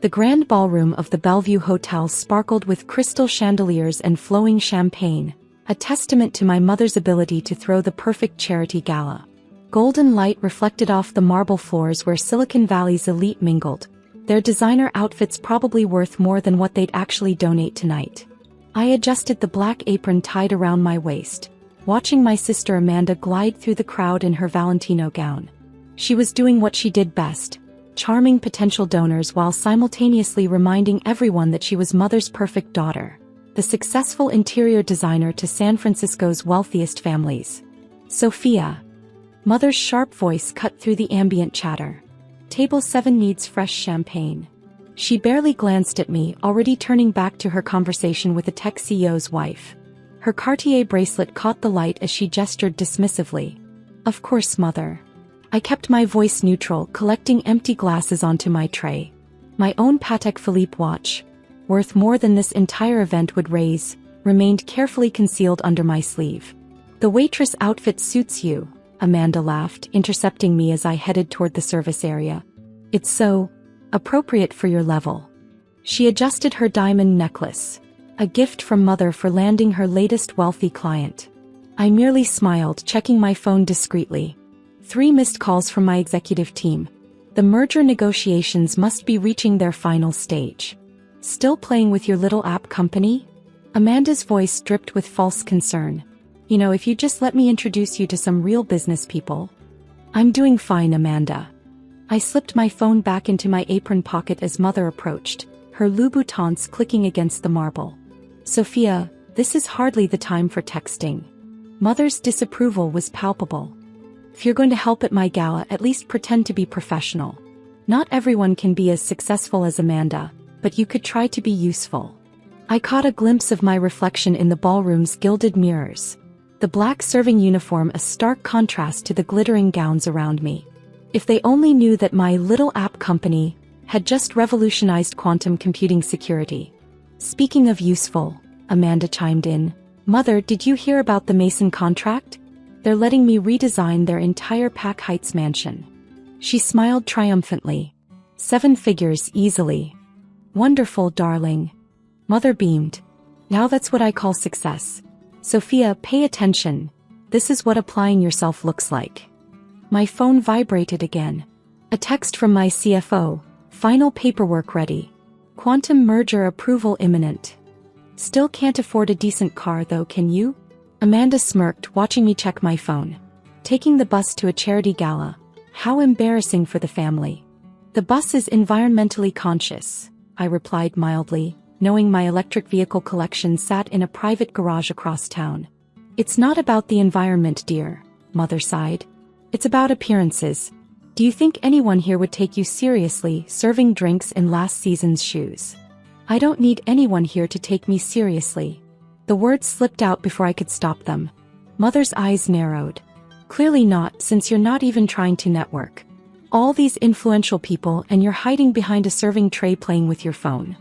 The grand ballroom of the Bellevue Hotel sparkled with crystal chandeliers and flowing champagne, a testament to my mother's ability to throw the perfect charity gala. Golden light reflected off the marble floors where Silicon Valley's elite mingled, their designer outfits probably worth more than what they'd actually donate tonight. I adjusted the black apron tied around my waist, watching my sister Amanda glide through the crowd in her Valentino gown. She was doing what she did best, charming potential donors while simultaneously reminding everyone that she was Mother's perfect daughter, the successful interior designer to San Francisco's wealthiest families. Sophia. Mother's sharp voice cut through the ambient chatter. Table 7 needs fresh champagne. She barely glanced at me, already turning back to her conversation with the tech CEO's wife. Her Cartier bracelet caught the light as she gestured dismissively. Of course, Mother. I kept my voice neutral, collecting empty glasses onto my tray. My own Patek Philippe watch, worth more than this entire event would raise, remained carefully concealed under my sleeve. The waitress outfit suits you, Amanda laughed, intercepting me as I headed toward the service area. It's so appropriate for your level. She adjusted her diamond necklace, a gift from Mother for landing her latest wealthy client. I merely smiled, checking my phone discreetly. 3 missed calls from my executive team. The merger negotiations must be reaching their final stage. Still playing with your little app company? Amanda's voice dripped with false concern. You know, if you just let me introduce you to some real business people. I'm doing fine, Amanda. I slipped my phone back into my apron pocket as Mother approached, her Louboutins clicking against the marble. Sophia, this is hardly the time for texting. Mother's disapproval was palpable. If you're going to help at my gala, at least pretend to be professional. Not everyone can be as successful as Amanda, but you could try to be useful. I caught a glimpse of my reflection in the ballroom's gilded mirrors, the black serving uniform a stark contrast to the glittering gowns around me. If they only knew that my little app company had just revolutionized quantum computing security. Speaking of useful, Amanda chimed in. Mother, did you hear about the Mason contract? They're letting me redesign their entire Pack Heights mansion. She smiled triumphantly. 7 figures easily. Wonderful, darling. Mother beamed. Now that's what I call success. Sophia, pay attention. This is what applying yourself looks like. My phone vibrated again. A text from my CFO. Final paperwork ready. Quantum merger approval imminent. Still can't afford a decent car though, can you? Amanda smirked, watching me check my phone. Taking the bus to a charity gala. How embarrassing for the family. The bus is environmentally conscious, I replied mildly, knowing my electric vehicle collection sat in a private garage across town. It's not about the environment, dear, Mother sighed. It's about appearances. Do you think anyone here would take you seriously serving drinks in last season's shoes? I don't need anyone here to take me seriously. The words slipped out before I could stop them. Mother's eyes narrowed. Clearly not, since you're not even trying to network. All these influential people and you're hiding behind a serving tray playing with your phone.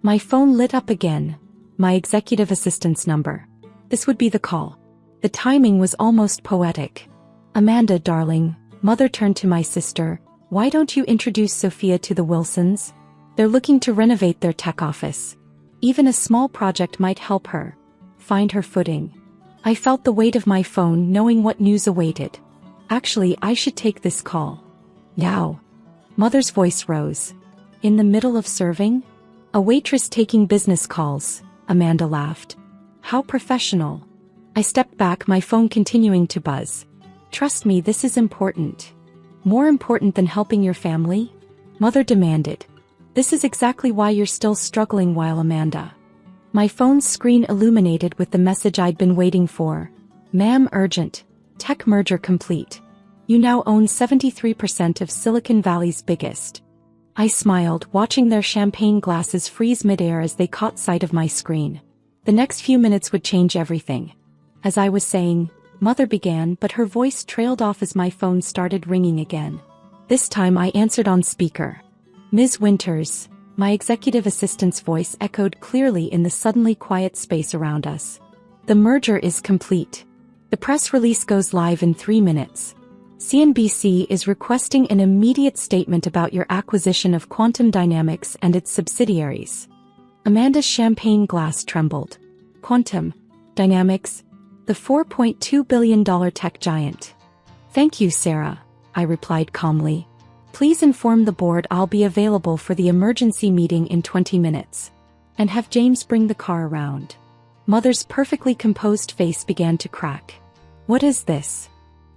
My phone lit up again. My executive assistant's number. This would be the call. The timing was almost poetic. Amanda, darling, Mother turned to my sister. Why don't you introduce Sophia to the Wilsons? They're looking to renovate their tech office. Even a small project might help her find her footing. I felt the weight of my phone, knowing what news awaited. Actually, I should take this call. Now. Mother's voice rose. In the middle of serving? A waitress taking business calls, Amanda laughed. How professional. I stepped back, my phone continuing to buzz. Trust me, this is important. More important than helping your family? Mother demanded. This is exactly why you're still struggling, while Amanda. My phone's screen illuminated with the message I'd been waiting for. Ma'am, urgent. Tech merger complete. You now own 73% of Silicon Valley's biggest. I smiled, watching their champagne glasses freeze midair as they caught sight of my screen. The next few minutes would change everything. As I was saying, Mother began, but her voice trailed off as my phone started ringing again. This time I answered on speaker. Ms. Winters, my executive assistant's voice echoed clearly in the suddenly quiet space around us. The merger is complete. The press release goes live in 3 minutes. CNBC is requesting an immediate statement about your acquisition of Quantum Dynamics and its subsidiaries. Amanda's champagne glass trembled. Quantum Dynamics, the $4.2 billion tech giant. Thank you, Sarah, I replied calmly. Please inform the board I'll be available for the emergency meeting in 20 minutes. And have James bring the car around. Mother's perfectly composed face began to crack. What is this?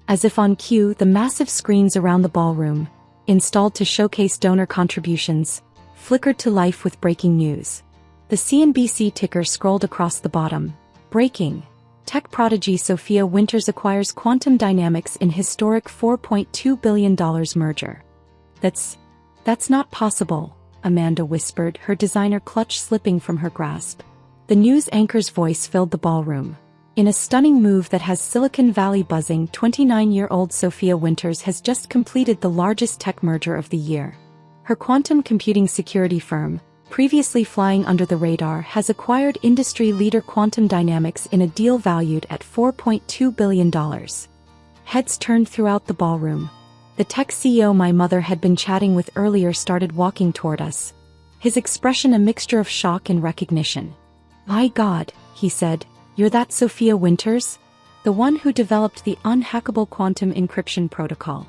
As if on cue, the massive screens around the ballroom, installed to showcase donor contributions, flickered to life with breaking news. The CNBC ticker scrolled across the bottom. Breaking. Tech prodigy Sophia Winters acquires Quantum Dynamics in historic $4.2 billion merger. That's not possible, Amanda whispered, her designer clutch slipping from her grasp. The news anchor's voice filled the ballroom. In a stunning move that has Silicon Valley buzzing, 29-year-old Sophia Winters has just completed the largest tech merger of the year. Her quantum computing security firm, previously flying under the radar, has acquired industry leader Quantum Dynamics in a deal valued at $4.2 billion. Heads turned throughout the ballroom. The tech CEO my mother had been chatting with earlier started walking toward us, his expression a mixture of shock and recognition. My God, he said, you're that Sophia Winters? The one who developed the unhackable quantum encryption protocol.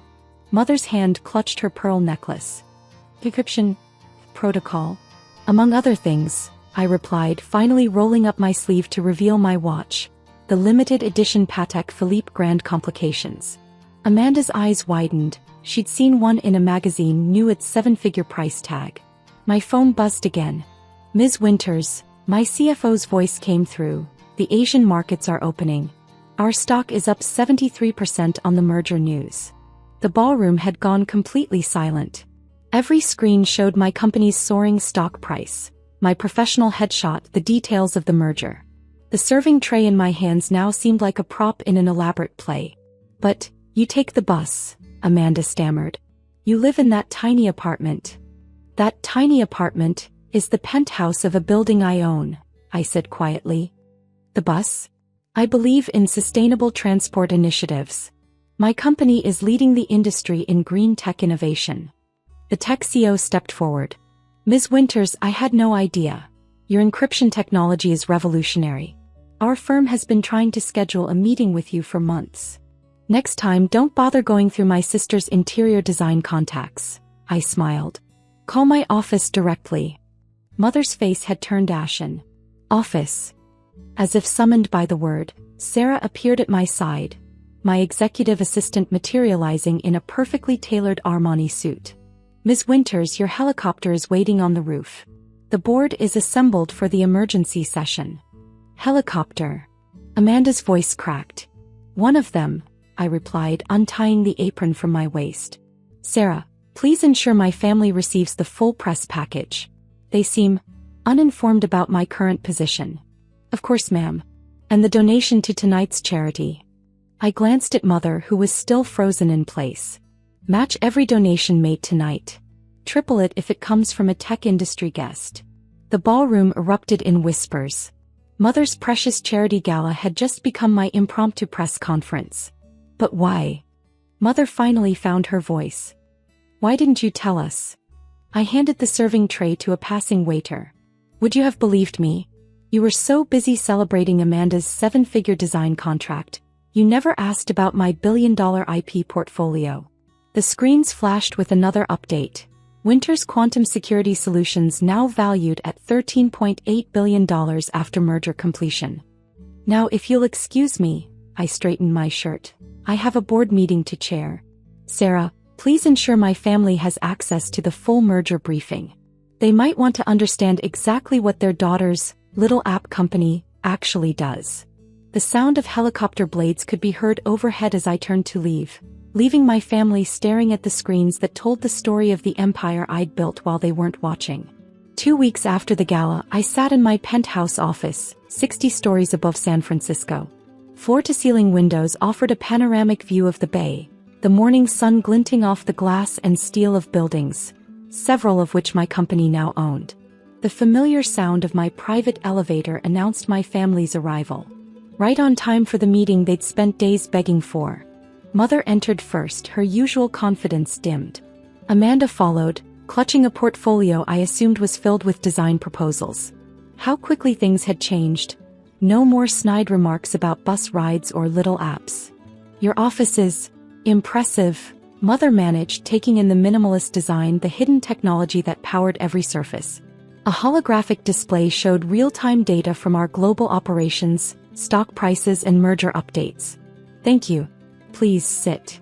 Mother's hand clutched her pearl necklace. Encryption protocol? Among other things, I replied, finally rolling up my sleeve to reveal my watch. The limited edition Patek Philippe Grand Complications. Amanda's eyes widened. She'd seen one in a magazine, knew its seven-figure price tag. My phone buzzed again. Ms. Winters, my CFO's voice came through. The Asian markets are opening. Our stock is up 73% on the merger news. The ballroom had gone completely silent. Every screen showed my company's soaring stock price, my professional headshot, the details of the merger. The serving tray in my hands now seemed like a prop in an elaborate play. But, you take the bus, Amanda stammered. You live in that tiny apartment. That tiny apartment is the penthouse of a building I own, I said quietly. The bus? I believe in sustainable transport initiatives. My company is leading the industry in green tech innovation. The tech CEO stepped forward. Ms. Winters, I had no idea. Your encryption technology is revolutionary. Our firm has been trying to schedule a meeting with you for months. Next time, don't bother going through my sister's interior design contacts, I smiled. Call my office directly. Mother's face had turned ashen. Office. As if summoned by the word, Sarah appeared at my side, my executive assistant materializing in a perfectly tailored Armani suit. Ms. Winters, your helicopter is waiting on the roof. The board is assembled for the emergency session. Helicopter. Amanda's voice cracked. One of them, I replied, untying the apron from my waist. Sarah, please ensure my family receives the full press package. They seem uninformed about my current position. Of course, ma'am. And the donation to tonight's charity. I glanced at Mother, who was still frozen in place. Match every donation made tonight. Triple it if it comes from a tech industry guest. The ballroom erupted in whispers. Mother's precious charity gala had just become my impromptu press conference. But why? Mother finally found her voice. Why didn't you tell us? I handed the serving tray to a passing waiter. Would you have believed me? You were so busy celebrating Amanda's seven-figure design contract, you never asked about my billion-dollar IP portfolio. The screens flashed with another update. Winters Quantum Security Solutions now valued at $13.8 billion after merger completion. Now if you'll excuse me, I straightened my shirt. I have a board meeting to chair. Sarah, please ensure my family has access to the full merger briefing. They might want to understand exactly what their daughter's little app company actually does. The sound of helicopter blades could be heard overhead as I turned to leave, leaving my family staring at the screens that told the story of the empire I'd built while they weren't watching. 2 weeks after the gala, I sat in my penthouse office, 60 stories above San Francisco. Floor-to-ceiling windows offered a panoramic view of the bay, the morning sun glinting off the glass and steel of buildings, several of which my company now owned. The familiar sound of my private elevator announced my family's arrival. Right on time for the meeting they'd spent days begging for. Mother entered first, her usual confidence dimmed. Amanda followed, clutching a portfolio I assumed was filled with design proposals. How quickly things had changed. No more snide remarks about bus rides or little apps. Your office is impressive, Mother managed, taking in the minimalist design, the hidden technology that powered every surface. A holographic display showed real-time data from our global operations, stock prices and merger updates. Thank you. Please sit.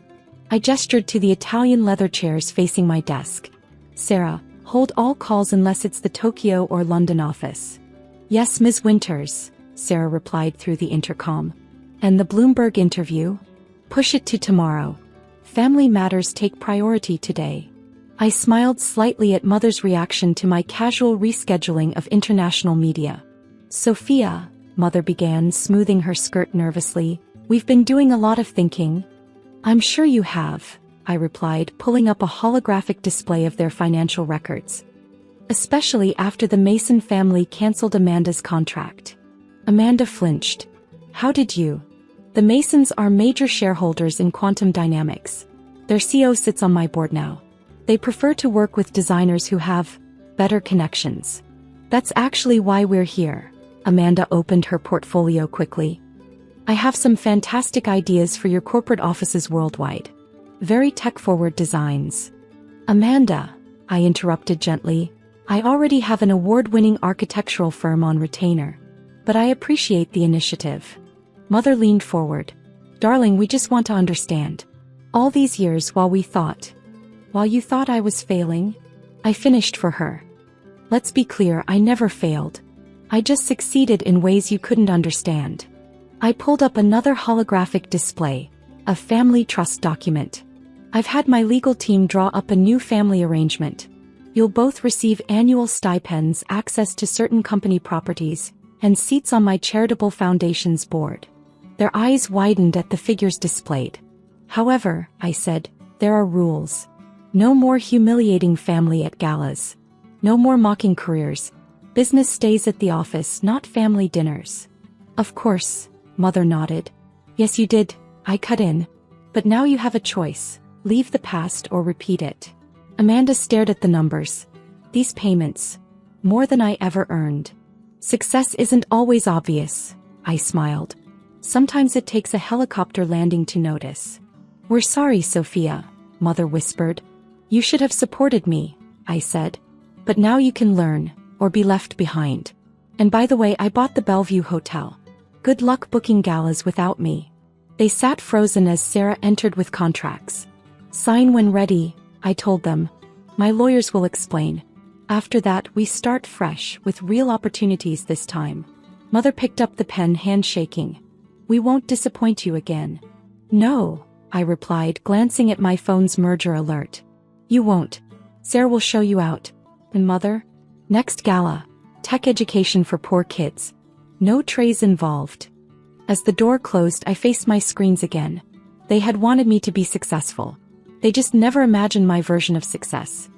I gestured to the Italian leather chairs facing my desk. Sarah, hold all calls unless it's the Tokyo or London office. Yes, Ms. Winters, Sarah replied through the intercom. And the Bloomberg interview? Push it to tomorrow. Family matters take priority today. I smiled slightly at Mother's reaction to my casual rescheduling of international media. Sophia, Mother began, smoothing her skirt nervously, we've been doing a lot of thinking. I'm sure you have, I replied, pulling up a holographic display of their financial records. Especially after the Mason family canceled Amanda's contract. Amanda flinched. How did you? The Masons are major shareholders in quantum dynamics. Their CEO sits on my board now. They prefer to work with designers who have better connections. That's actually why we're here. Amanda opened her portfolio quickly. I have some fantastic ideas for your corporate offices worldwide. Very tech-forward designs. Amanda, I interrupted gently, I already have an award-winning architectural firm on retainer. But I appreciate the initiative. Mother leaned forward. Darling, we just want to understand. All these years while you thought I was failing, I finished for her. Let's be clear, I never failed. I just succeeded in ways you couldn't understand. I pulled up another holographic display, a family trust document. I've had my legal team draw up a new family arrangement. You'll both receive annual stipends, access to certain company properties, and seats on my charitable foundation's board. Their eyes widened at the figures displayed. However, I said, there are rules. No more humiliating family at galas. No more mocking careers. Business stays at the office, not family dinners. Of course, Mother nodded. Yes, you did, I cut in. But now you have a choice. Leave the past or repeat it. Amanda stared at the numbers. These payments. More than I ever earned. Success isn't always obvious, I smiled. Sometimes it takes a helicopter landing to notice. We're sorry, Sophia, Mother whispered. You should have supported me, I said. But now you can learn, or be left behind. And by the way, I bought the Bellevue Hotel. Good luck booking galas without me. They sat frozen as Sarah entered with contracts. Sign when ready, I told them. My lawyers will explain. After that, we start fresh, with real opportunities this time. Mother picked up the pen, hand shaking. We won't disappoint you again. No, I replied, glancing at my phone's merger alert. You won't. Sarah will show you out. And Mother? Next gala. Tech education for poor kids. No trays involved. As the door closed, I faced my screens again. They had wanted me to be successful. They just never imagined my version of success.